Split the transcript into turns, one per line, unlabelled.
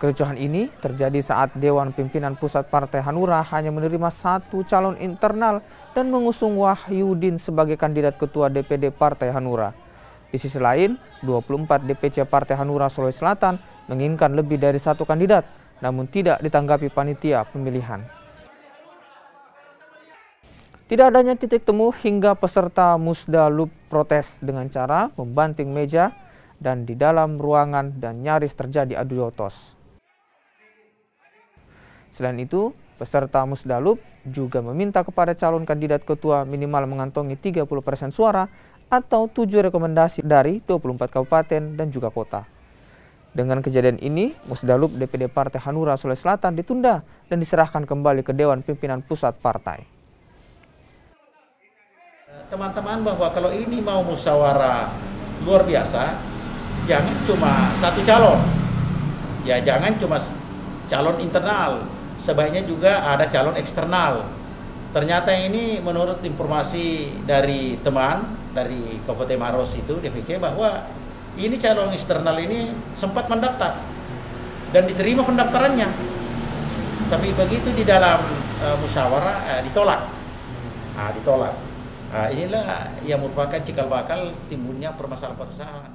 Kericuhan ini terjadi saat Dewan Pimpinan Pusat Partai Hanura hanya menerima satu calon internal dan mengusung Wahyudin sebagai kandidat Ketua DPD Partai Hanura. Di sisi lain, 24 DPC Partai Hanura Sulawesi Selatan menginginkan lebih dari satu kandidat, namun tidak ditanggapi panitia pemilihan. Tidak adanya titik temu hingga peserta Musdalub protes dengan cara membanting meja dan di dalam ruangan dan nyaris terjadi adu jotos. Selain itu, peserta Musdalub juga meminta kepada calon kandidat ketua minimal mengantongi 30% suara atau 7 rekomendasi dari 24 kabupaten dan juga kota. Dengan kejadian ini, Musdalub DPD Partai Hanura Sulawesi Selatan ditunda dan diserahkan kembali ke Dewan Pimpinan Pusat Partai.
Teman-teman, bahwa kalau ini mau musyawarah luar biasa, jangan cuma satu calon. Ya, jangan cuma calon internal. Sebaiknya juga ada calon eksternal. Ternyata ini menurut informasi dari teman dari Kabupaten Maros itu DPC, bahwa ini calon eksternal ini sempat mendaftar dan diterima pendaftarannya, tapi begitu di dalam musyawarah ditolak. Inilah yang merupakan cikal bakal timbulnya permasalahan.